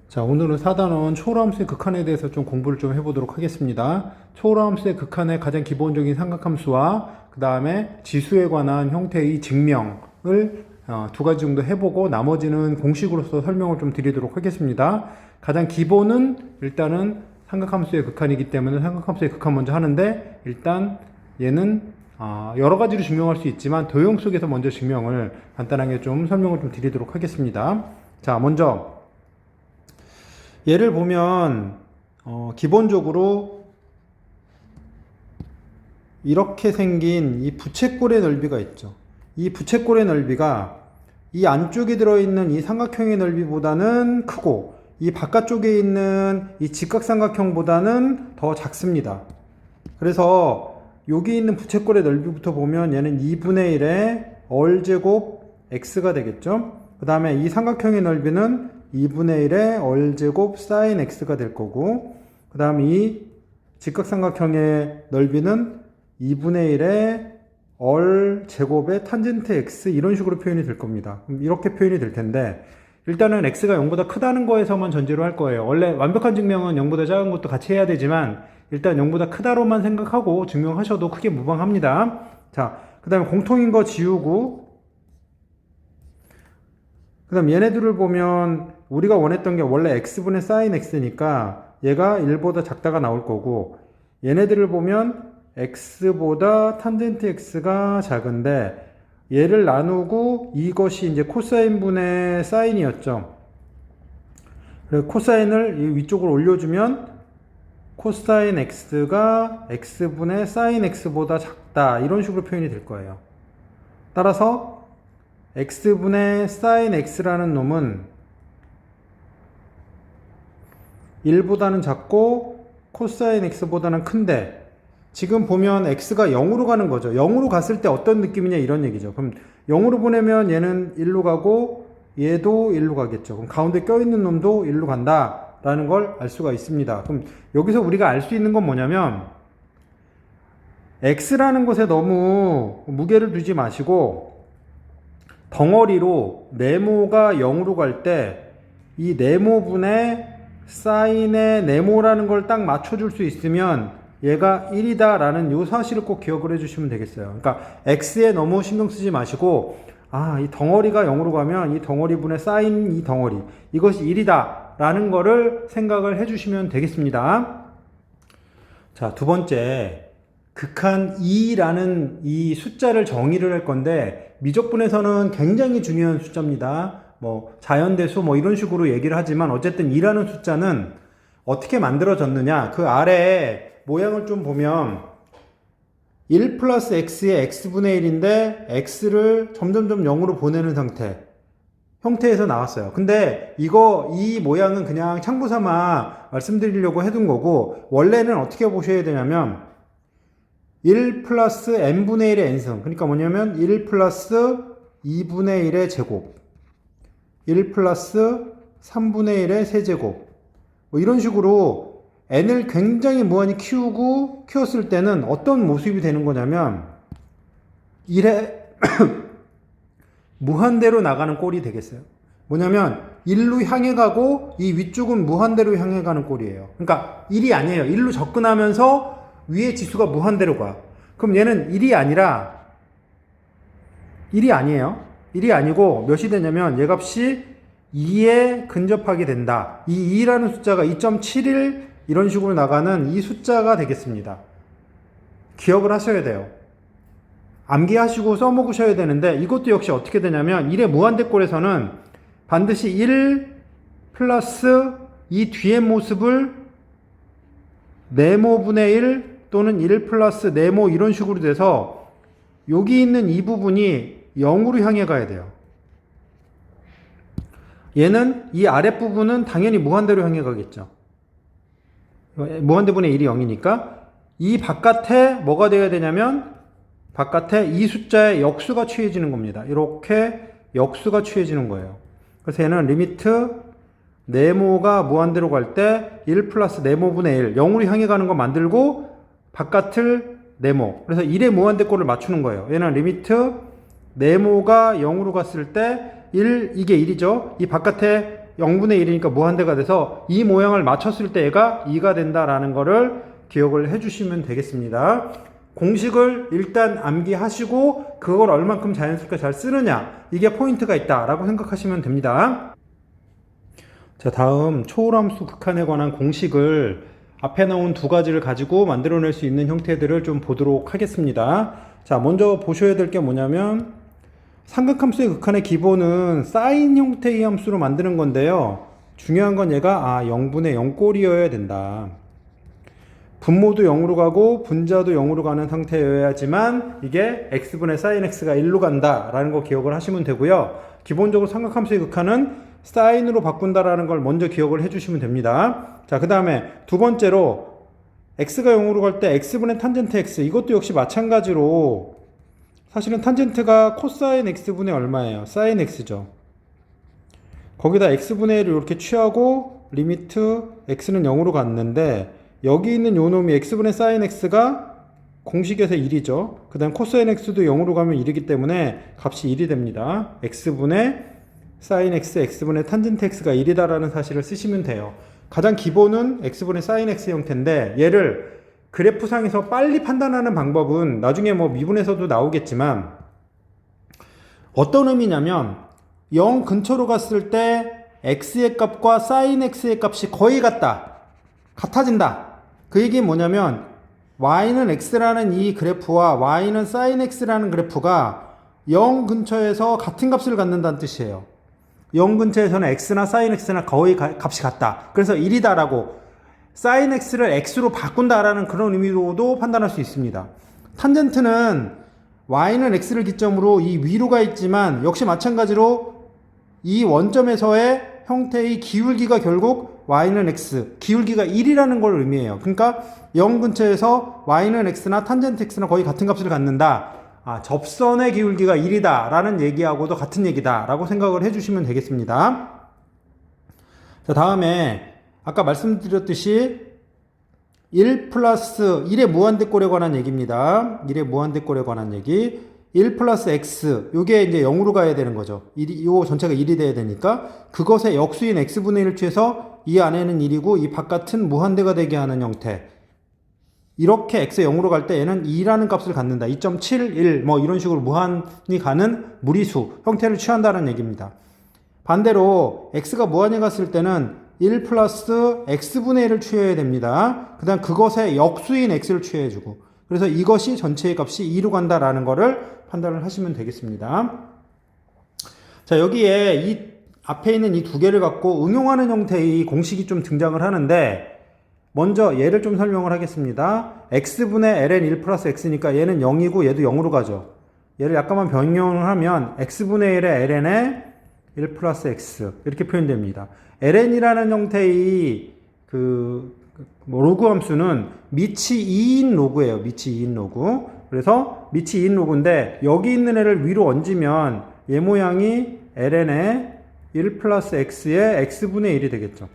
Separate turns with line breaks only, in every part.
자, 오늘은 4단원 초월함수의 극한에 대해서 좀 공부를 좀 해보도록 하겠습니다. 초월함수의 극한의 가장 기본적인 삼각함수와 그 다음에 지수에 관한 형태의 증명을 두 가지 정도 해보고 나머지는 공식으로서 설명을 좀 드리도록 하겠습니다. 가장 기본은 일단은 삼각함수의 극한이기 때문에 삼각함수의 극한 먼저 하는데, 일단 얘는 여러 가지로 증명할 수 있지만 도형 속에서 먼저 증명을 간단하게 좀 설명을 좀 드리도록 하겠습니다. 자, 먼저 얘를 보면 기본적으로 이렇게 생긴 이 부채꼴의 넓이가 있죠. 이 부채꼴의 넓이가 이 안쪽에 들어있는 이 삼각형의 넓이보다는 크고, 이 바깥쪽에 있는 이 직각삼각형보다는 더 작습니다. 그래서 여기 있는 부채꼴의 넓이부터 보면 얘는 2분의 1의 얼제곱 x가 되겠죠. 그 다음에 이 삼각형의 넓이는 2분의 1의 얼제곱 사인 x가 될 거고, 그 다음 이 직각삼각형의 넓이는 2분의 1의 얼제곱의 탄젠트 x, 이런 식으로 표현이 될 겁니다. 이렇게 표현이 될 텐데, 일단은 x가 0보다 크다는 거에서만 전제로 할 거예요. 원래 완벽한 증명은 0보다 작은 것도 같이 해야 되지만 일단 0보다 크다로만 생각하고 증명하셔도 크게 무방합니다. 자, 그 다음에 공통인 거 지우고, 그 다음 얘네들을 보면 우리가 원했던 게 원래 x분의 sin x니까 얘가 1보다 작다가 나올 거고, 얘네들을 보면 x보다 탄젠트 x가 작은데 얘를 나누고 이것이 이제 코사인분의 사인이었죠. 그래서 코사인을 이 위쪽으로 올려주면 코사인 x가 x분의 사인 x보다 작다, 이런 식으로 표현이 될 거예요. 따라서 x분의 사인 x라는 놈은 1보다는 작고 코사인 x보다는 큰데, 지금 보면 x가 0으로 가는 거죠. 0으로 갔을 때 어떤 느낌이냐, 이런 얘기죠. 그럼 0으로 보내면 얘는 1로 가고 얘도 1로 가겠죠. 그럼 가운데 껴있는 놈도 1로 간다 라는 걸 알 수가 있습니다. 그럼 여기서 우리가 알 수 있는 건 뭐냐면, x라는 것에 너무 무게를 두지 마시고 덩어리로 네모가 0으로 갈 때 이 네모분의 사인의 네모라는 걸 딱 맞춰줄 수 있으면 얘가 1이다 라는 요 사실을 꼭 기억을 해주시면 되겠어요. 그러니까 x에 너무 신경 쓰지 마시고, 이 덩어리가 0으로 가면 이 덩어리분의 사인 이 덩어리, 이것이 1이다 라는 거를 생각을 해주시면 되겠습니다. 자, 두 번째, 극한 2라는 이 숫자를 정의를 할 건데, 미적분에서는 굉장히 중요한 숫자입니다. 자연대수 이런 식으로 얘기를 하지만 어쨌든 2라는 숫자는 어떻게 만들어졌느냐, 그 아래에 모양을 좀 보면 1 플러스 x의 x분의 1인데 x를 점점점 0으로 보내는 형태에서 나왔어요. 근데 이 모양은 그냥 참고삼아 말씀드리려고 해둔 거고, 원래는 어떻게 보셔야 되냐면 1 플러스 n분의 1의 n승, 그러니까 뭐냐면 1 플러스 2분의 1의 제곱, 1 플러스 3분의 1의 세제곱, 이런 식으로 n을 굉장히 무한히 키웠을 때는 어떤 모습이 되는 거냐면 1에 무한대로 나가는 꼴이 되겠어요. 뭐냐면 1로 향해 가고 이 위쪽은 무한대로 향해 가는 꼴이에요. 그러니까 1이 아니에요. 1로 접근하면서 위에 지수가 무한대로 가. 그럼 얘는 1이 아니라 1이 아니에요. 1이 아니고 몇이 되냐면 얘 값이 2에 근접하게 된다. 이 2라는 숫자가 2.71 이런 식으로 나가는 이 숫자가 되겠습니다. 기억을 하셔야 돼요. 암기하시고 써먹으셔야 되는데, 이것도 역시 어떻게 되냐면 1의 무한대꼴에서는 반드시 1 플러스 이 뒤의 모습을 네모분의 1 또는 1 플러스 네모, 이런 식으로 돼서 여기 있는 이 부분이 0으로 향해 가야 돼요. 얘는 이 아랫부분은 당연히 무한대로 향해 가겠죠. 무한대분의 1이 0이니까 이 바깥에 뭐가 되어야 되냐면, 바깥에 이 숫자의 역수가 취해지는 겁니다. 이렇게 역수가 취해지는 거예요. 그래서 얘는 리미트 네모가 무한대로 갈 때 1 플러스 네모분의 1, 0으로 향해 가는 거 만들고 바깥을 네모, 그래서 1의 무한대꼴을 맞추는 거예요. 얘는 리미트 네모가 0으로 갔을 때 1, 이게 1이죠. 이 바깥에 0분의 1이니까 무한대가 돼서 이 모양을 맞췄을 때 얘가 2가 된다라는 거를 기억을 해주시면 되겠습니다. 공식을 일단 암기하시고 그걸 얼만큼 자연스럽게 잘 쓰느냐, 이게 포인트가 있다라고 생각하시면 됩니다. 자, 다음 초월함수 극한에 관한 공식을 앞에 나온 두 가지를 가지고 만들어낼 수 있는 형태들을 좀 보도록 하겠습니다. 자, 먼저 보셔야 될 게 뭐냐면 삼각함수의 극한의 기본은 사인 형태의 함수로 만드는 건데요. 중요한 건 얘가 0분의 0꼴이어야 된다. 분모도 0으로 가고 분자도 0으로 가는 상태여야지만 이게 x분의 sin x가 1로 간다라는 거 기억을 하시면 되고요. 기본적으로 삼각함수의 극한은 사인으로 바꾼다라는 걸 먼저 기억을 해주시면 됩니다. 자, 그 다음에 두 번째로 x가 0으로 갈 때 x분의 탄젠트 x, 이것도 역시 마찬가지로 사실은 탄젠트가 코사인 x분의 얼마예요? 사인 x죠. 거기다 x분의 1을 이렇게 취하고 리미트 x는 0으로 갔는데 여기 있는 요 놈이 x분의 사인 x가 공식에서 1이죠. 그 다음 코사인 x도 0으로 가면 1이기 때문에 값이 1이 됩니다. x분의 사인 x, x분의 탄젠트 x가 1이다라는 사실을 쓰시면 돼요. 가장 기본은 x분의 사인 x 형태인데 얘를 그래프상에서 빨리 판단하는 방법은 나중에 뭐 미분에서도 나오겠지만 어떤 의미냐면 0 근처로 갔을 때 x의 값과 사인 x의 값이 거의 같아진다. 그 얘기는 뭐냐면 y는 x라는 이 그래프와 y는 sin x라는 그래프가 0 근처에서 같은 값을 갖는다는 뜻이에요. 0 근처에서는 x나 sin x나 거의 값이 같다. 그래서 1이다라고 sin x를 x로 바꾼다라는 그런 의미로도 판단할 수 있습니다. 탄젠트는 y는 x를 기점으로 이 위로 가 있지만 역시 마찬가지로 이 원점에서의 형태의 기울기가 결국 y는 x, 기울기가 1이라는 걸 의미해요. 그러니까 0 근처에서 y는 x나 탄젠트 x나 거의 같은 값을 갖는다. 접선의 기울기가 1이다 라는 얘기하고도 같은 얘기다 라고 생각을 해주시면 되겠습니다. 자, 다음에 아까 말씀드렸듯이 1 플러스 1의 무한대꼴에 관한 얘기입니다. 1의 무한대꼴에 관한 얘기. 1 플러스 x, 요게 이제 0으로 가야 되는 거죠. 요 전체가 1이 돼야 되니까 그것의 역수인 x분의 1을 취해서 이 안에는 1이고 이 바깥은 무한대가 되게 하는 형태. 이렇게 x 0으로 갈 때 얘는 2라는 값을 갖는다. 2.71 뭐 이런 식으로 무한히 가는 무리수 형태를 취한다는 얘기입니다. 반대로 x가 무한히 갔을 때는 1 플러스 x분의 1을 취해야 됩니다. 그 다음 그것의 역수인 x를 취해주고, 그래서 이것이 전체의 값이 2로 간다라는 거를 판단을 하시면 되겠습니다. 자, 여기에 이 앞에 있는 이 두 개를 갖고 응용하는 형태의 공식이 좀 등장을 하는데 먼저 얘를 좀 설명을 하겠습니다. x분의 ln 1 플러스 x니까 얘는 0이고 얘도 0으로 가죠. 얘를 약간만 변경을 하면 x분의 1의 ln에 1 플러스 x 이렇게 표현됩니다. ln이라는 형태의 로그 함수는 밑이 2인 로그예요. 밑이 2인 로그. 그래서 밑이 2인 로그인데 여기 있는 애를 위로 얹으면 얘 모양이 ln에 1 플러스 x의 x분의 1이 되겠죠.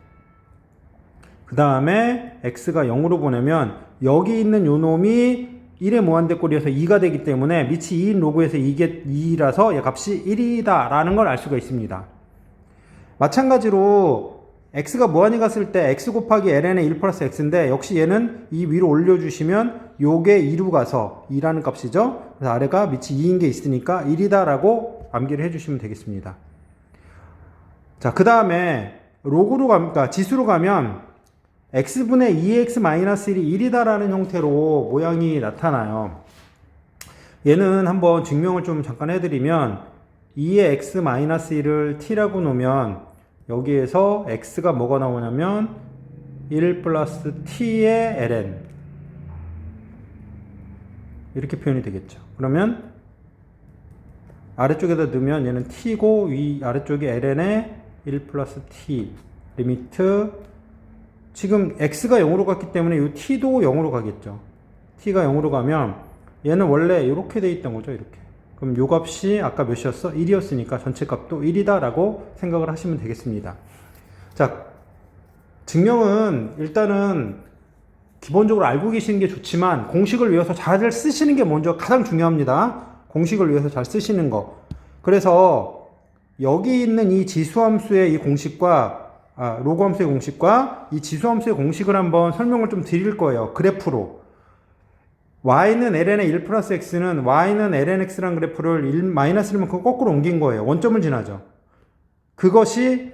그 다음에 x가 0으로 보내면 여기 있는 요 놈이 1의 무한대꼴이어서 2가 되기 때문에 밑이 2인 로그에서 이게 2라서 얘 값이 1이다 라는 걸 알 수가 있습니다. 마찬가지로 x가 무한히 갔을 때 x 곱하기 ln의 1 플러스 x인데 역시 얘는 이 위로 올려주시면 요게 2로 가서 2라는 값이죠. 그래서 아래가 밑이 2인 게 있으니까 1이다 라고 암기를 해주시면 되겠습니다. 자, 그 다음에 로그로 그러니까 지수로 가면 x분의 2x-1이 1이다 라는 형태로 모양이 나타나요. 얘는 한번 증명을 좀 잠깐 해드리면 2의 x-1을 t라고 놓으면 여기에서 x가 뭐가 나오냐면 1 플러스 t의 ln 이렇게 표현이 되겠죠. 그러면 아래쪽에다 넣으면 얘는 t고 아래쪽에 ln에 1 플러스 t 리미트 지금 x가 0으로 갔기 때문에 이 t도 0으로 가겠죠. t가 0으로 가면 얘는 원래 이렇게 돼 있던 거죠. 이렇게. 그럼 요 값이 아까 몇이었어? 1이었으니까 전체 값도 1이다 라고 생각을 하시면 되겠습니다. 자, 증명은 일단은 기본적으로 알고 계시는 게 좋지만 공식을 위해서 잘 쓰시는 게 먼저 가장 중요합니다. 공식을 위해서 잘 쓰시는 거. 그래서 여기 있는 이 지수함수의 이 공식과 로그함수의 공식과 이 지수함수의 공식을 한번 설명을 좀 드릴 거예요. 그래프로. y는 ln의 1 플러스 x는 y는 ln x란 그래프를 1 마이너스 1만큼 거꾸로 옮긴 거예요. 원점을 지나죠. 그것이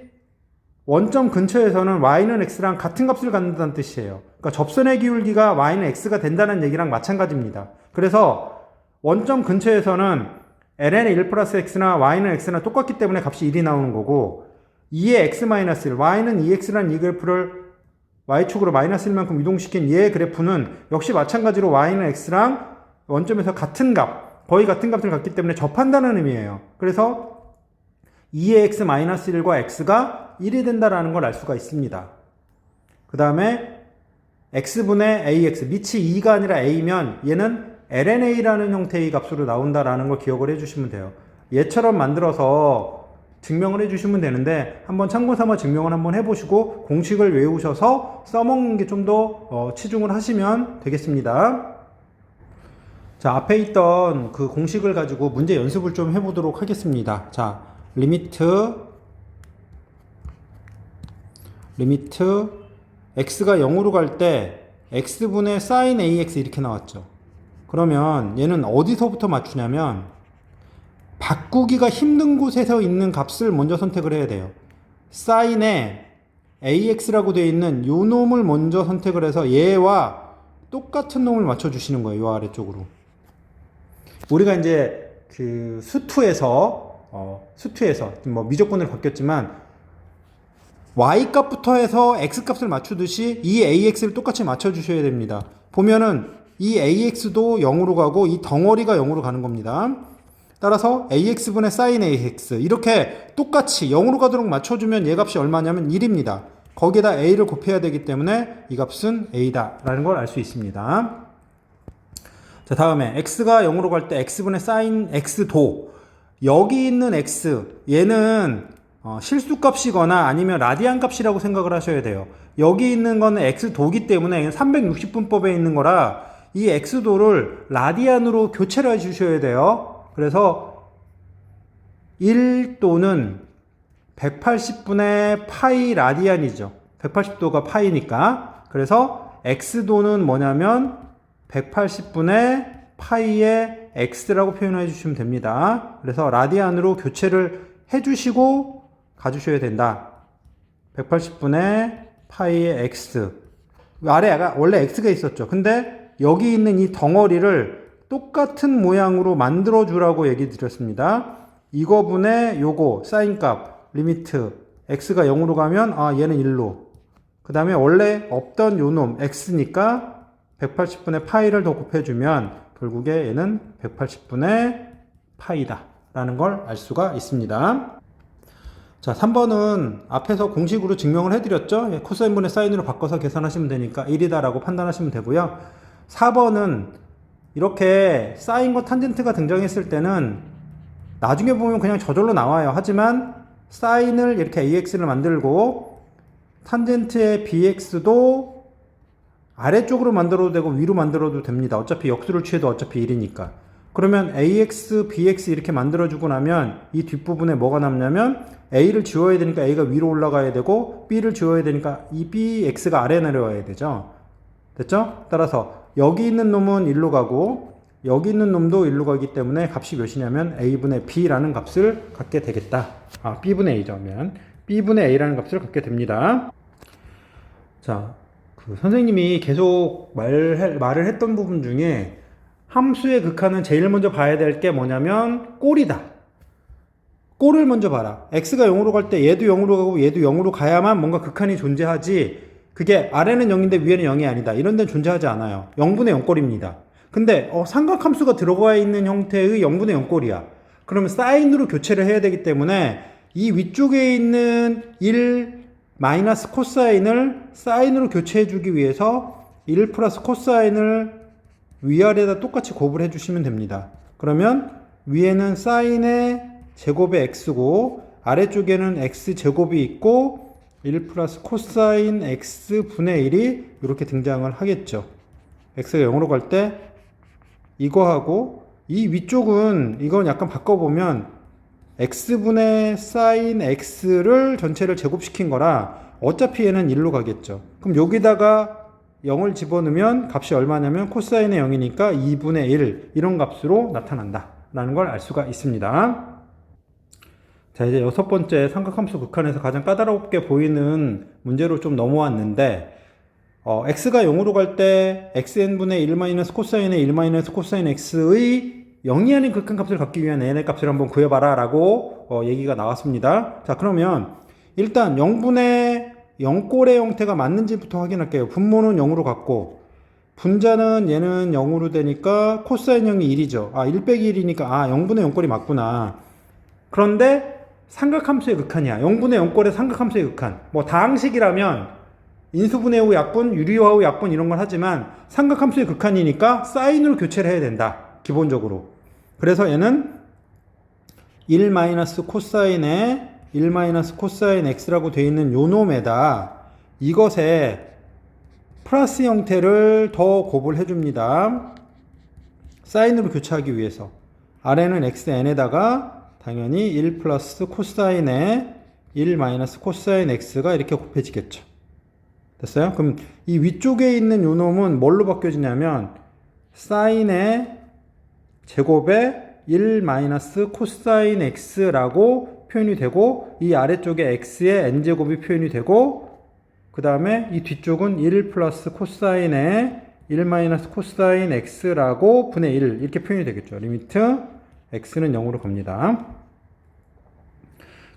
원점 근처에서는 y는 x랑 같은 값을 갖는다는 뜻이에요. 그러니까 접선의 기울기가 y는 x가 된다는 얘기랑 마찬가지입니다. 그래서 원점 근처에서는 ln의 1 플러스 x나 y는 x나 똑같기 때문에 값이 1이 나오는 거고 2의 x 마이너스 1, y는 2x라는 이 그래프를 y축으로 마이너스 1만큼 이동시킨 얘의 그래프는 역시 마찬가지로 y는 x랑 원점에서 같은 값, 거의 같은 값을 갖기 때문에 접한다는 의미예요. 그래서 2의 x 마이너스 1과 x가 1이 된다는 걸 알 수가 있습니다. 그 다음에 x분의 ax, 밑이 2가 아니라 a면 얘는 lna라는 형태의 값으로 나온다는 걸 기억을 해주시면 돼요. 얘처럼 만들어서 증명을 해주시면 되는데 한번 참고 삼아 증명을 한번 해보시고 공식을 외우셔서 써먹는 게 좀 더 치중을 하시면 되겠습니다. 자, 앞에 있던 그 공식을 가지고 문제 연습을 좀 해보도록 하겠습니다. 자, 리미트 x가 0으로 갈 때 x분의 sin ax 이렇게 나왔죠. 그러면 얘는 어디서부터 맞추냐면 바꾸기가 힘든 곳에서 있는 값을 먼저 선택을 해야 돼요. sin에 ax라고 되어 있는 요 놈을 먼저 선택을 해서 얘와 똑같은 놈을 맞춰주시는 거예요. 요 아래쪽으로. 우리가 이제 그 수투에서 뭐 미적분으로 바뀌었지만 y 값부터 해서 x 값을 맞추듯이 이 ax를 똑같이 맞춰주셔야 됩니다. 보면은 이 ax도 0으로 가고 이 덩어리가 0으로 가는 겁니다. 따라서 ax분의 sin ax 이렇게 똑같이 0으로 가도록 맞춰주면 얘 값이 얼마냐면 1입니다. 거기에다 a를 곱해야 되기 때문에 이 값은 a다 라는 걸 알 수 있습니다. 자, 다음에 x가 0으로 갈 때 x분의 sin x도 여기 있는 x 얘는 실수값이거나 아니면 라디안 값이라고 생각을 하셔야 돼요. 여기 있는 거는 x도기 때문에 360분법에 있는 거라 이 x도를 라디안으로 교체를 해주셔야 돼요. 그래서 1도는 180분의 파이 라디안이죠. 180도가 파이니까. 그래서 x도는 뭐냐면 180분의 파이의 x라고 표현해 주시면 됩니다. 그래서 라디안으로 교체를 해주시고 가주셔야 된다. 180분의 파이의 x. 아래가 원래 x가 있었죠. 근데 여기 있는 이 덩어리를 똑같은 모양으로 만들어 주라고 얘기 드렸습니다. 이거분의 요거 사인 값 리미트 x가 0으로 가면 얘는 1로 그 다음에 원래 없던 요놈 x니까 180분의 파이를 더 곱해주면 결국에 얘는 180분의 파이다 라는 걸 알 수가 있습니다. 자, 3번은 앞에서 공식으로 증명을 해드렸죠. 코사인분의 사인으로 바꿔서 계산하시면 되니까 1이다 라고 판단하시면 되고요. 4번은 이렇게 사인과 탄젠트가 등장했을 때는 나중에 보면 그냥 저절로 나와요. 하지만 사인을 이렇게 ax를 만들고 탄젠트의 bx도 아래쪽으로 만들어도 되고 위로 만들어도 됩니다. 어차피 역수를 취해도 어차피 1이니까. 그러면 ax, bx 이렇게 만들어주고 나면 이 뒷부분에 뭐가 남냐면 a를 지워야 되니까 a가 위로 올라가야 되고 b를 지워야 되니까 이 bx가 아래 내려와야 되죠. 됐죠? 따라서 여기 있는 놈은 1로 가고 여기 있는 놈도 1로 가기 때문에 값이 몇이냐면 a분의 b라는 값을 갖게 되겠다. b분의 a죠. b분의 a라는 값을 갖게 됩니다. 자, 선생님이 계속 말을 했던 부분 중에 함수의 극한은 제일 먼저 봐야 될 게 뭐냐면 꼴이다. 꼴을 먼저 봐라. x가 0으로 갈 때 얘도 0으로 가고 얘도 0으로 가야만 뭔가 극한이 존재하지 그게 아래는 0인데 위에는 0이 아니다. 이런 데는 존재하지 않아요. 0분의 0꼴입니다. 근데 삼각함수가 들어가 있는 형태의 0분의 0꼴이야. 그러면 사인으로 교체를 해야 되기 때문에 이 위쪽에 있는 1 마이너스 코사인을 사인으로 교체해 주기 위해서 1 플러스 코사인을 위아래에다 똑같이 곱을 해주시면 됩니다. 그러면 위에는 사인의 제곱의 x고 아래쪽에는 x제곱이 있고 1 플러스 코사인 x분의 1이 이렇게 등장을 하겠죠. x가 0으로 갈 때 이거하고 이 위쪽은 이건 약간 바꿔보면 x분의 sin x를 전체를 제곱시킨 거라 어차피 얘는 1로 가겠죠. 그럼 여기다가 0을 집어넣으면 값이 얼마냐면 코사인의 0이니까 2분의 1 이런 값으로 나타난다 라는 걸 알 수가 있습니다. 자, 이제 여섯 번째 삼각함수 극한에서 가장 까다롭게 보이는 문제로 좀 넘어왔는데 x가 0으로 갈 때 xn분의 1 코사인의 1 코사인 x의 0이 아닌 극한값을 갖기 위한 n의 값을 한번 구해봐라 라고 얘기가 나왔습니다. 자, 그러면 일단 0분의 0꼴의 형태가 맞는지부터 확인할게요. 분모는 0으로 갔고 분자는 얘는 0으로 되니까 코사인 0이 1이죠. 1 빼기 1이니까 0분의 0꼴이 맞구나. 그런데 삼각함수의 극한이야. 0분의 0꼴의 삼각함수의 극한. 뭐 다항식이라면 인수분해 후 약분, 유리화 후 약분 이런 걸 하지만 삼각함수의 극한이니까 사인으로 교체를 해야 된다. 기본적으로. 그래서 얘는 1 코사인에 1 코사인 x라고 되어 있는 요 놈에다 이것에 플러스 형태를 더 곱을 해줍니다. 사인으로 교체하기 위해서. 아래는 xn에다가 당연히 1 플러스 코사인에 1 코사인 x가 이렇게 곱해지겠죠. 됐어요? 그럼 이 위쪽에 있는 요 놈은 뭘로 바뀌어지냐면 사인의 제곱에 1 코사인 x라고 표현이 되고 이 아래쪽에 x의 n제곱이 표현이 되고 그 다음에 이 뒤쪽은 1 플러스 코사인에 1 코사인 x라고 분의 1 이렇게 표현이 되겠죠. 리미트 x는 0으로 갑니다.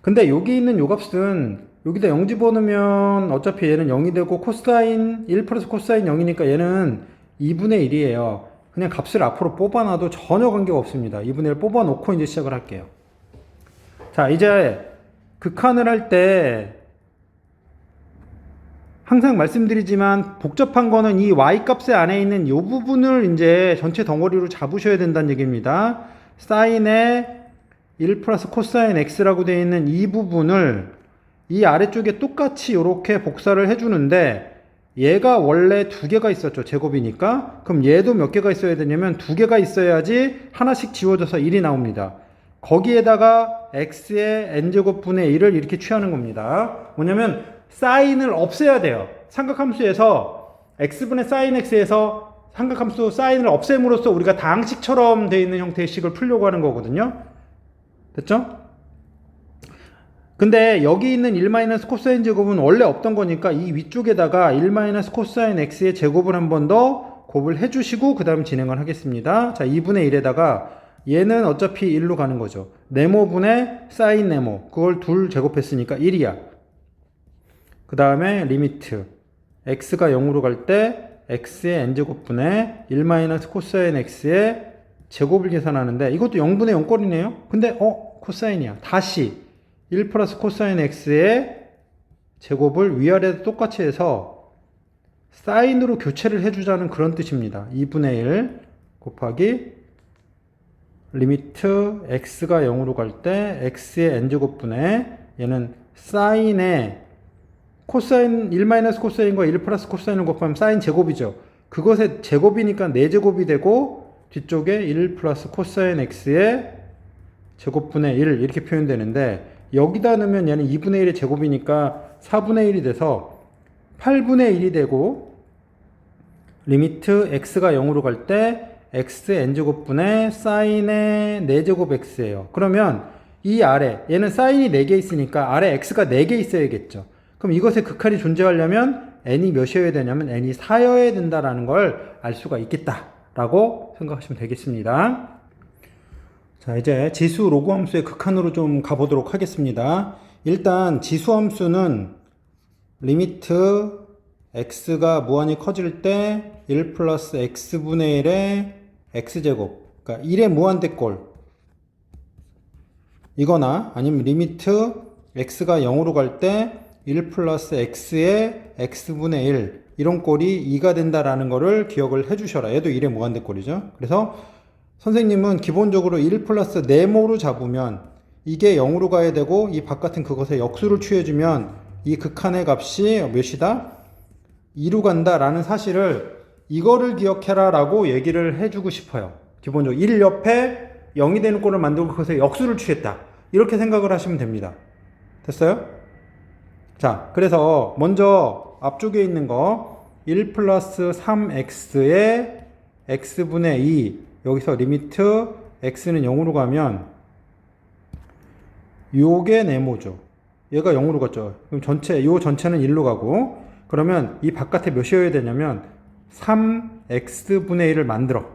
근데 여기 있는 요 값은 여기다 0 집어넣으면 어차피 얘는 0이 되고 코사인 1 플러스 코사인 0이니까 얘는 2분의 1이에요. 그냥 값을 앞으로 뽑아놔도 전혀 관계가 없습니다. 2분의 1 뽑아놓고 이제 시작을 할게요. 자, 이제 극한을 할 때 항상 말씀드리지만 복잡한 거는 이 y값의 안에 있는 이 부분을 이제 전체 덩어리로 잡으셔야 된다는 얘기입니다. 사인에 1 플러스 코사인 x라고 되어 있는 이 부분을 이 아래쪽에 똑같이 이렇게 복사를 해주는데 얘가 원래 두 개가 있었죠. 제곱이니까. 그럼 얘도 몇 개가 있어야 되냐면 두 개가 있어야지 하나씩 지워져서 1이 나옵니다. 거기에다가 x의 n제곱분의 1을 이렇게 취하는 겁니다. 뭐냐면 사인을 없애야 돼요. 삼각함수에서 x분의 사인 x에서 삼각함수 사인을 없앰으로써 우리가 다항식처럼 되어 있는 형태의 식을 풀려고 하는 거거든요. 됐죠? 근데 여기 있는 1 코사인 제곱은 원래 없던 거니까 이 위쪽에다가 1 코사인 x의 제곱을 한 번 더 곱을 해주시고 그 다음 진행을 하겠습니다. 자, 2분의 1에다가 얘는 어차피 1로 가는 거죠. 네모분의 사인 네모 그걸 둘 제곱했으니까 1이야. 그 다음에 리미트 x가 0으로 갈 때 x의 n제곱분의 1 코사인 x의 제곱을 계산하는데 이것도 0분의 0꼴이네요. 근데 코사인이야. 다시 1 플러스 코사인 x의 제곱을 위아래도 똑같이 해서 사인으로 교체를 해주자는 그런 뜻입니다. 2분의 1 곱하기 리미트 x가 0으로 갈 때 x의 n제곱분의 얘는 사인의 코사인 1 코사인과 1 플러스 코사인을 곱하면 사인 제곱이죠. 그것의 제곱이니까 4제곱이 되고 뒤쪽에 1 플러스 코사인 x의 제곱분의 1 이렇게 표현되는데 여기다 넣으면 얘는 2분의 1의 제곱이니까 4분의 1이 돼서 8분의 1이 되고 리미트 x가 0으로 갈 때 x n제곱분의 사인의 4제곱 x예요. 그러면 이 아래 얘는 사인이 4개 있으니까 아래 x가 4개 있어야겠죠. 그럼 이것의 극한이 존재하려면 n이 몇이어야 되냐면 n이 4여야 된다라는 걸 알 수가 있겠다라고 생각하시면 되겠습니다. 자, 이제 지수 로그 함수의 극한으로 좀 가보도록 하겠습니다. 일단 지수 함수는 리미트 x가 무한히 커질 때 1 플러스 x분의 1의 x제곱 그러니까 1의 무한대꼴 이거나 아니면 리미트 x가 0으로 갈 때 1 플러스 x의 x분의 1 이런 꼴이 2가 된다라는 거를 기억을 해주셔라. 얘도 1의 무한대꼴이죠. 그래서 선생님은 기본적으로 1 플러스 네모로 잡으면 이게 0으로 가야 되고 이 바깥은 그것의 역수를 취해주면 이 극한의 값이 몇이다? 2로 간다 라는 사실을 이거를 기억해라 라고 얘기를 해주고 싶어요. 기본적으로 1 옆에 0이 되는 꼴을 만들고 그것의 역수를 취했다. 이렇게 생각을 하시면 됩니다. 됐어요? 자, 그래서 먼저 앞쪽에 있는 거 1 플러스 3x의 x분의 2 여기서 리미트 x는 0으로 가면 요게 네모죠. 얘가 0으로 갔죠. 그럼 요 전체는 1로 가고 그러면 이 바깥에 몇이어야 되냐면 3x분의 1을 만들어.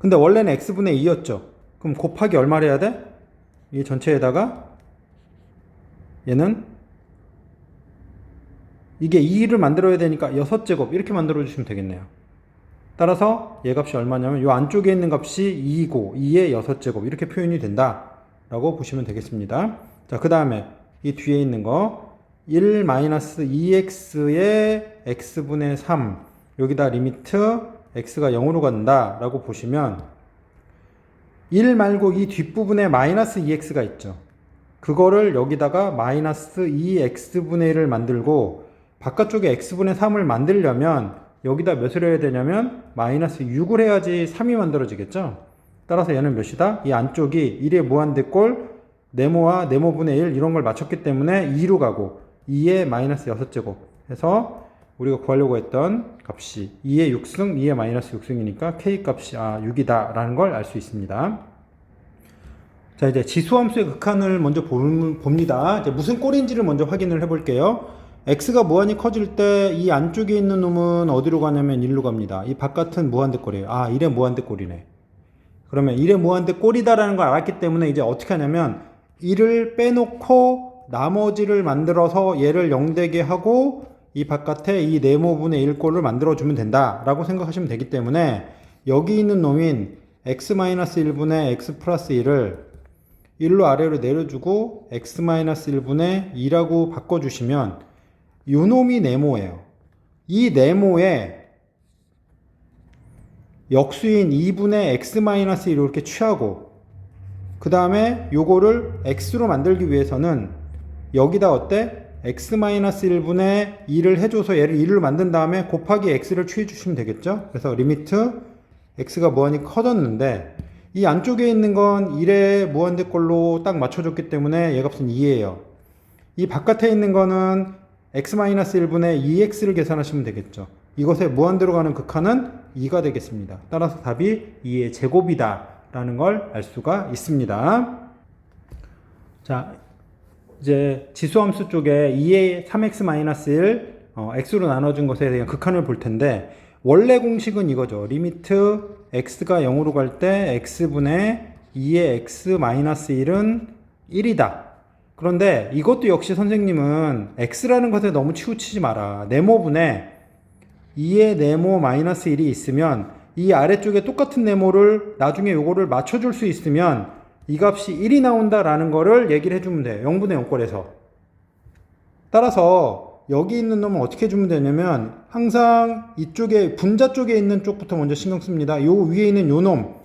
근데 원래는 x분의 2였죠. 그럼 곱하기 얼마를 해야 돼? 이 전체에다가 얘는 이게 2를 만들어야 되니까 6제곱 이렇게 만들어 주시면 되겠네요. 따라서 얘 값이 얼마냐면 이 안쪽에 있는 값이 2이고 2의 6제곱 이렇게 표현이 된다 라고 보시면 되겠습니다. 자, 그 다음에 이 뒤에 있는 거 1-2x의 x분의 3 여기다 리미트 x가 0으로 간다 라고 보시면 1 말고 이 뒷부분에 마이너스 2x가 있죠. 그거를 여기다가 마이너스 2x분의 1을 만들고 바깥쪽에 x분의 3을 만들려면 여기다 몇을 해야 되냐면 마이너스 6을 해야지 3이 만들어지겠죠. 따라서 얘는 몇이다? 이 안쪽이 1의 무한대꼴 네모와 네모분의 1 이런 걸 맞췄기 때문에 2로 가고 2의 마이너스 6제곱 해서 우리가 구하려고 했던 값이 2의 6승, 2의 마이너스 6승이니까 k 값이 6이다 라는 걸 알 수 있습니다. 자, 이제 지수함수의 극한을 먼저 봅니다. 이제 무슨 꼴인지를 먼저 확인을 해 볼게요. x가 무한히 커질 때 이 안쪽에 있는 놈은 어디로 가냐면 1로 갑니다. 이 바깥은 무한대꼴이에요. 1의 무한대꼴이네. 그러면 1의 무한대꼴이다라는 걸 알았기 때문에 이제 어떻게 하냐면 1을 빼놓고 나머지를 만들어서 얘를 0되게 하고 이 바깥에 이 네모분의 1꼴을 만들어주면 된다라고 생각하시면 되기 때문에 여기 있는 놈인 x-1분의 x 플러스 1을 1로 아래로 내려주고 x-1분의 2라고 바꿔주시면 요 놈이 네모예요. 이 네모에 역수인 2분의 x-1을 이렇게 취하고 그 다음에 요거를 x로 만들기 위해서는 여기다 어때? x-1분의 2를 해줘서 얘를 1로 만든 다음에 곱하기 x를 취해 주시면 되겠죠? 그래서 리미트 x가 무한히 커졌는데 이 안쪽에 있는 건 1의 무한대꼴로 딱 맞춰줬기 때문에 얘 값은 2예요. 이 바깥에 있는 거는 x-1분의 2x를 계산하시면 되겠죠. 이것의 무한대로 가는 극한은 2가 되겠습니다. 따라서 답이 2의 제곱이다 라는 걸 알 수가 있습니다. 자, 이제 지수함수 쪽에 2의 3x-1 x로 나눠준 것에 대한 극한을 볼 텐데 원래 공식은 이거죠. 리미트 x가 0으로 갈 때 x분의 2의 x-1은 1이다. 그런데 이것도 역시 선생님은 x라는 것에 너무 치우치지 마라. 네모분에 2의 네모 마이너스 1이 있으면 이 아래쪽에 똑같은 네모를 나중에 요거를 맞춰줄 수 있으면 이 값이 1이 나온다라는 거를 얘기를 해주면 돼요. 0분의 0꼴에서. 따라서 여기 있는 놈은 어떻게 해주면 되냐면 항상 이쪽에 분자 쪽에 있는 쪽부터 먼저 신경 씁니다. 요 위에 있는 요 놈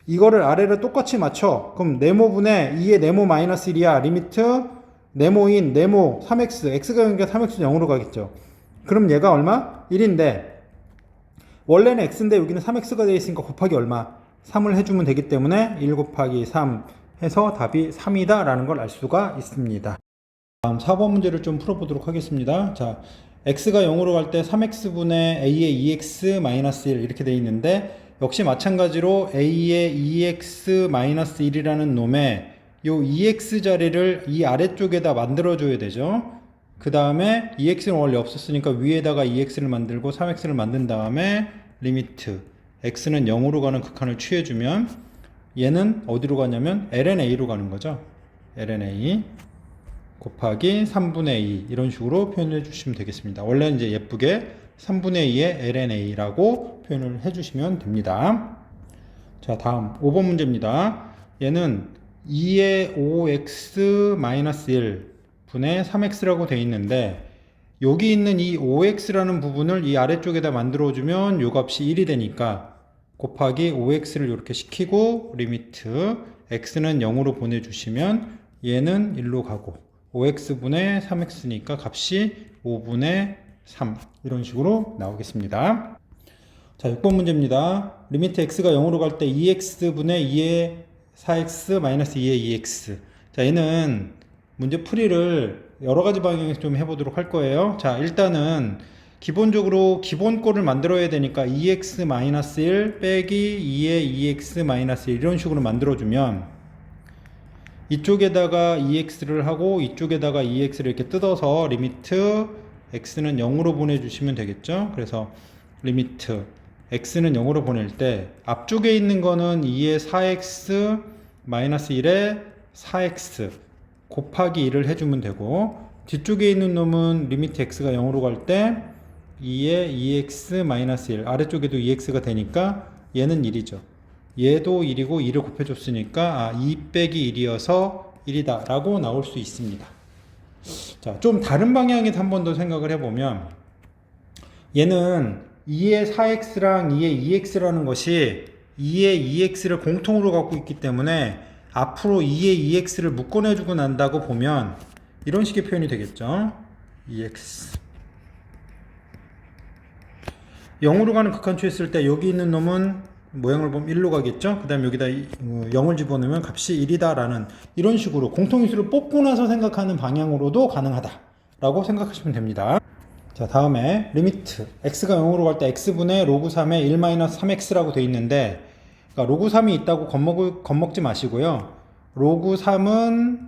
이거를 아래로 똑같이 맞춰. 그럼 네모분의 2의 네모 마이너스 1이야. 리미트 네모인 네모 3x x가 0이니까 3x는 0으로 가겠죠. 그럼 얘가 얼마? 1인데 원래는 x인데 여기는 3x가 되어 있으니까 곱하기 얼마? 3을 해주면 되기 때문에 1 곱하기 3 해서 답이 3이다 라는 걸 알 수가 있습니다. 다음 4번 문제를 좀 풀어보도록 하겠습니다. 자, x가 0으로 갈 때 3x분의 a의 2x-1 이렇게 되어 있는데 역시 마찬가지로 a의 2x-1이라는 놈에 요 2x 자리를 이 아래쪽에다 만들어줘야 되죠. 그 다음에 2x는 원래 없었으니까 위에다가 2x를 만들고 3x를 만든 다음에 리미트 x는 0으로 가는 극한을 취해주면 얘는 어디로 가냐면 ln-a로 가는 거죠. ln-a 곱하기 3분의 2 이런 식으로 표현해 주시면 되겠습니다. 원래는 이제 예쁘게 3분의 2의 ln-a라고 표현을 해주시면 됩니다. 자, 다음 5번 문제입니다. 얘는 2의 5x-1 분의 3x라고 되어 있는데 여기 있는 이 5x라는 부분을 이 아래쪽에다 만들어주면 요 값이 1이 되니까 곱하기 5x를 이렇게 시키고 리미트 x는 0으로 보내주시면 얘는 1로 가고 5x분의 3x니까 값이 5분의 3 이런 식으로 나오겠습니다. 자, 6번 문제입니다. 리미트 x가 0으로 갈 때 2x분의 2의 4x 마이너스 2의 2x. 자, 얘는 문제 풀이를 여러 가지 방향에서 좀 해보도록 할 거예요. 자, 일단은 기본적으로 기본꼴을 만들어야 되니까 2x 마이너스 1 빼기 2의 2x 마이너스 1 이런 식으로 만들어주면 이쪽에다가 2x를 하고 이쪽에다가 2x를 이렇게 뜯어서 리미트 x는 0으로 보내주시면 되겠죠. 그래서 리미트 x는 0으로 보낼 때 앞쪽에 있는 거는 2의 4x 마이너스 1의 4x 곱하기 1을 해주면 되고 뒤쪽에 있는 놈은 리미트 x가 0으로 갈 때 2의 2x 마이너스 1 아래쪽에도 2x가 되니까 얘는 1이죠. 얘도 1이고 2를 곱해줬으니까 2 빼기 1이어서 1이다 라고 나올 수 있습니다. 자, 좀 다른 방향에서 한 번 더 생각을 해보면 얘는 2의 4x랑 2의 2x라는 것이 2의 2x를 공통으로 갖고 있기 때문에 앞으로 2의 2x를 묶어내주고 난다고 보면 이런 식의 표현이 되겠죠. 2x 0으로 가는 극한초 했을 때 여기 있는 놈은 모양을 보면 1로 가겠죠. 그 다음 여기다 0을 집어넣으면 값이 1이다 라는 이런 식으로 공통인수를 뽑고 나서 생각하는 방향으로도 가능하다 라고 생각하시면 됩니다. 자, 다음에 리미트 x가 0으로 갈 때 x분의 로그 3의 1-3x라고 되어 있는데 그러니까 로그 3이 있다고 겁먹지 마시고요. 로그 3은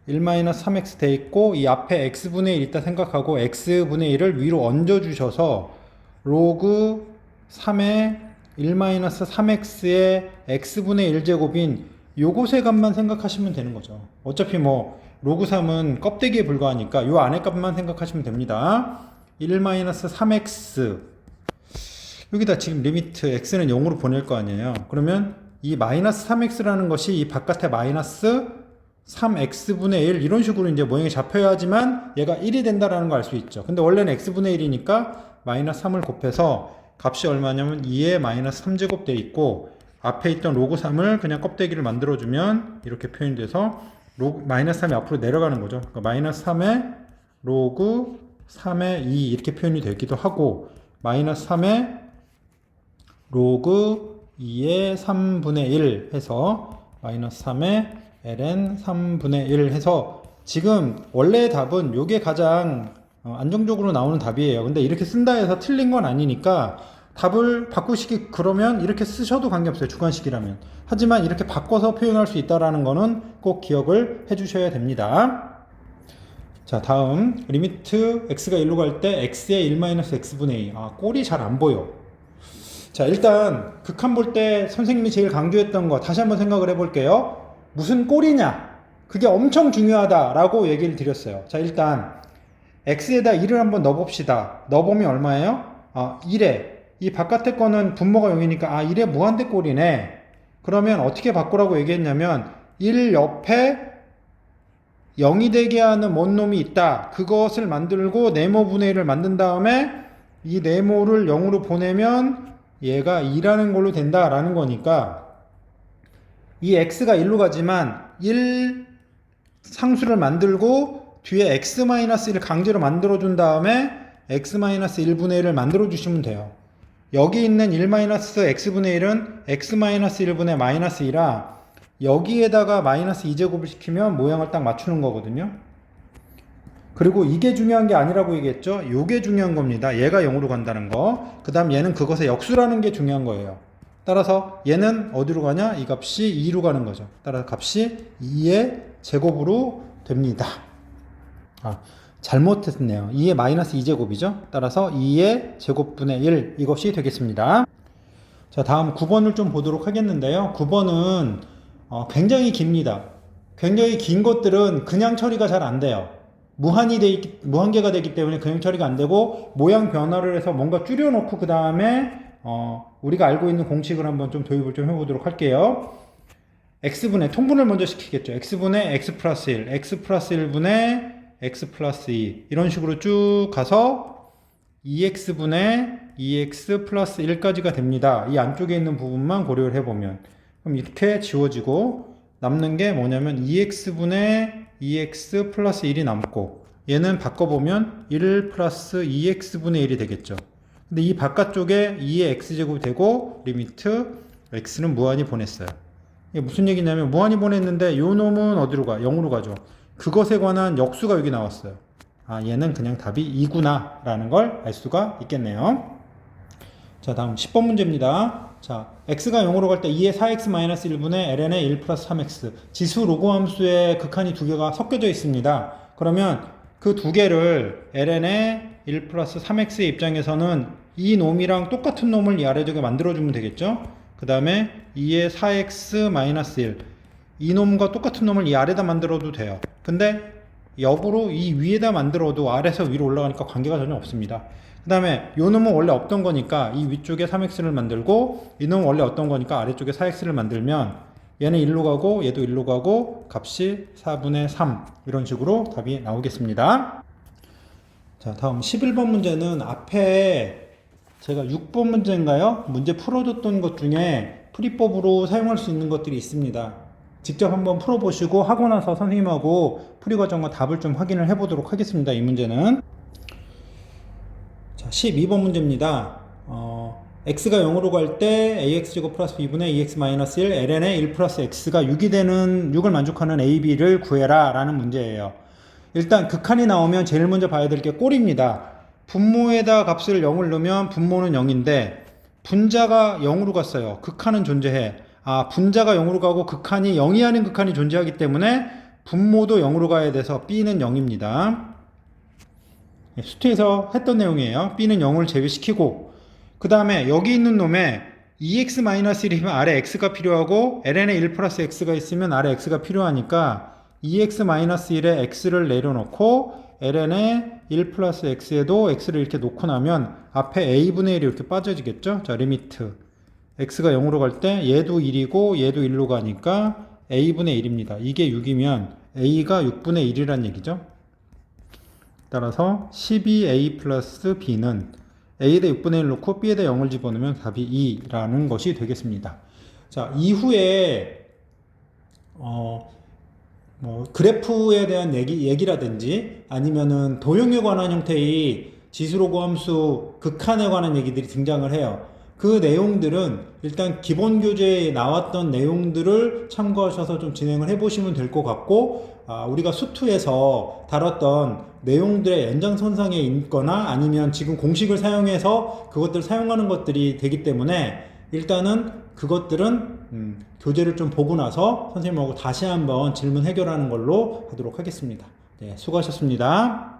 1-3x 돼 있고 이 앞에 x분의 1 있다 생각하고 x분의 1을 위로 얹어 주셔서 로그 3의 1-3x의 x분의 1제곱인 요것의 값만 생각하시면 되는 거죠. 어차피 뭐 로그 3은 껍데기에 불과하니까 요 안에 값만 생각하시면 됩니다. 1-3x 여기다 지금 리미트 x는 0으로 보낼 거 아니에요. 그러면 이 마이너스 3x라는 것이 이 바깥에 마이너스 3x분의 1 이런 식으로 이제 모양이 잡혀야 하지만 얘가 1이 된다라는 걸 알 수 있죠. 근데 원래는 x분의 1이니까 마이너스 3을 곱해서 값이 얼마냐면 2의 마이너스 3제곱 돼 있고 앞에 있던 로그 3을 그냥 껍데기를 만들어주면 이렇게 표현이 돼서 마이너스 3이 앞으로 내려가는 거죠. 그러니까 마이너스 3의 로그 3의 2 이렇게 표현이 되기도 하고 마이너스 3의 로그 2의 3분의 1 해서 마이너스 3의 ln 3분의 1 해서 지금 원래의 답은 요게 가장 안정적으로 나오는 답이에요. 근데 이렇게 쓴다 해서 틀린 건 아니니까 답을 바꾸시기 그러면 이렇게 쓰셔도 관계없어요. 주관식이라면. 하지만 이렇게 바꿔서 표현할 수 있다라는 거는 꼭 기억을 해 주셔야 됩니다. 자, 다음 리미트 x가 1로 갈 때 x의 1-x분의 2 꼴이 잘 안 보여. 자, 일단 극한 볼 때 선생님이 제일 강조했던 거 다시 한번 생각을 해볼게요. 무슨 꼴이냐? 그게 엄청 중요하다라고 얘기를 드렸어요. 자, 일단 x에다 1을 한번 넣어봅시다. 넣어보면 얼마예요? 1에 이 바깥에 거는 분모가 0이니까 1에 무한대 꼴이네. 그러면 어떻게 바꾸라고 얘기했냐면 1 옆에 0이 되게 하는 뭔 놈이 있다. 그것을 만들고 네모분의 1을 만든 다음에 이 네모를 0으로 보내면 얘가 2라는 걸로 된다라는 거니까 이 x가 1로 가지만 1 상수를 만들고 뒤에 x-1을 강제로 만들어준 다음에 x-1분의 1을 만들어주시면 돼요. 여기 있는 1-x분의 1은 x-1분의 마이너스 2라 여기에다가 마이너스 2제곱을 시키면 모양을 딱 맞추는 거거든요. 그리고 이게 중요한 게 아니라고 얘기했죠. 요게 중요한 겁니다. 얘가 0으로 간다는 거. 그 다음 얘는 그것의 역수라는 게 중요한 거예요. 따라서 얘는 어디로 가냐? 이 값이 2로 가는 거죠. 따라서 값이 2의 제곱으로 됩니다. 잘못했네요. 2의 마이너스 2제곱이죠. 따라서 2의 제곱분의 1 이것이 되겠습니다. 자, 다음 9번을 좀 보도록 하겠는데요. 9번은 굉장히 깁니다. 굉장히 긴 것들은 그냥 처리가 잘 안 돼요. 무한계가 되기 때문에 그냥 처리가 안 되고 모양 변화를 해서 뭔가 줄여놓고 그 다음에 우리가 알고 있는 공식을 한번 좀 도입을 좀 해보도록 할게요. x분의 통분을 먼저 시키겠죠. x분의 x 플러스 1, x 플러스 1분의 x 플러스 2 이런 식으로 쭉 가서 2x분의 2x 플러스 1까지가 됩니다. 이 안쪽에 있는 부분만 고려를 해보면 그럼 이렇게 지워지고 남는 게 뭐냐면 2x분의 2x 플러스 1이 남고 얘는 바꿔보면 1 플러스 2x분의 1이 되겠죠. 근데 이 바깥쪽에 2의 x제곱이 되고 리미트 x는 무한히 보냈어요. 이게 무슨 얘기냐면 무한히 보냈는데 요 놈은 어디로 가? 0으로 가죠. 그것에 관한 역수가 여기 나왔어요. 아, 얘는 그냥 답이 2구나 라는 걸 알 수가 있겠네요. 자, 다음 10번 문제입니다. 자, x가 0으로 갈 때 2의 4x-1분의 ln의 1 플러스 3x 지수 로그 함수의 극한이 두 개가 섞여져 있습니다. 그러면 그 두 개를 ln의 1 플러스 3x의 입장에서는 이 놈이랑 똑같은 놈을 이 아래쪽에 만들어주면 되겠죠. 그 다음에 2의 4x-1 이 놈과 똑같은 놈을 이 아래다 만들어도 돼요. 근데 역으로 이 위에다 만들어도 아래에서 위로 올라가니까 관계가 전혀 없습니다. 그 다음에 요 놈은 원래 없던 거니까 이 위쪽에 3x를 만들고 이 놈은 원래 없던 거니까 아래쪽에 4x를 만들면 얘는 1로 가고 얘도 1로 가고 값이 4분의 3 이런 식으로 답이 나오겠습니다. 자, 다음 11번 문제는 앞에 제가 6번 문제인가요? 문제 풀어줬던 것 중에 풀이법으로 사용할 수 있는 것들이 있습니다. 직접 한번 풀어보시고 하고 나서 선생님하고 풀이 과정과 답을 좀 확인을 해보도록 하겠습니다. 이 문제는 자, 12번 문제입니다. x가 0으로 갈 때 ax제곱 플러스 b분의 2x-1 ln의 1 플러스 x가 6이 되는 6을 만족하는 a, b를 구해라 라는 문제예요. 일단 극한이 나오면 제일 먼저 봐야 될 게 꼴입니다. 분모에다 값을 0을 넣으면 분모는 0인데 분자가 0으로 갔어요. 극한은 존재해. 아, 분자가 0으로 가고 극한이 0이 아닌 극한이 존재하기 때문에 분모도 0으로 가야 돼서 b는 0입니다. 수트에서 했던 내용이에요. b는 0을 제외시키고 그 다음에 여기 있는 놈에 2x-1이면 아래 x가 필요하고 ln에 1 플러스 x가 있으면 아래 x가 필요하니까 2x-1에 x를 내려놓고 ln에 1 플러스 x에도 x를 이렇게 놓고 나면 앞에 a분의 1이 이렇게 빠져지겠죠. 자, 리미트 x가 0으로 갈 때 얘도 1이고 얘도 1로 가니까 a분의 1입니다. 이게 6이면 a가 6분의 1이란 얘기죠. 따라서 12a 플러스 b는 a에다 6분의 1 놓고 b에다 0을 집어넣으면 답이 2라는 것이 되겠습니다. 자, 이후에 그래프에 대한 얘기라든지 아니면은 도형에 관한 형태의 지수로그 함수 극한에 관한 얘기들이 등장을 해요. 그 내용들은 일단 기본 교재에 나왔던 내용들을 참고하셔서 좀 진행을 해보시면 될 것 같고, 우리가 수투에서 다뤘던 내용들의 연장선상에 있거나 아니면 지금 공식을 사용해서 그것들을 사용하는 것들이 되기 때문에 일단은 그것들은 교재를 좀 보고 나서 선생님하고 다시 한번 질문 해결하는 걸로 하도록 하겠습니다. 네, 수고하셨습니다.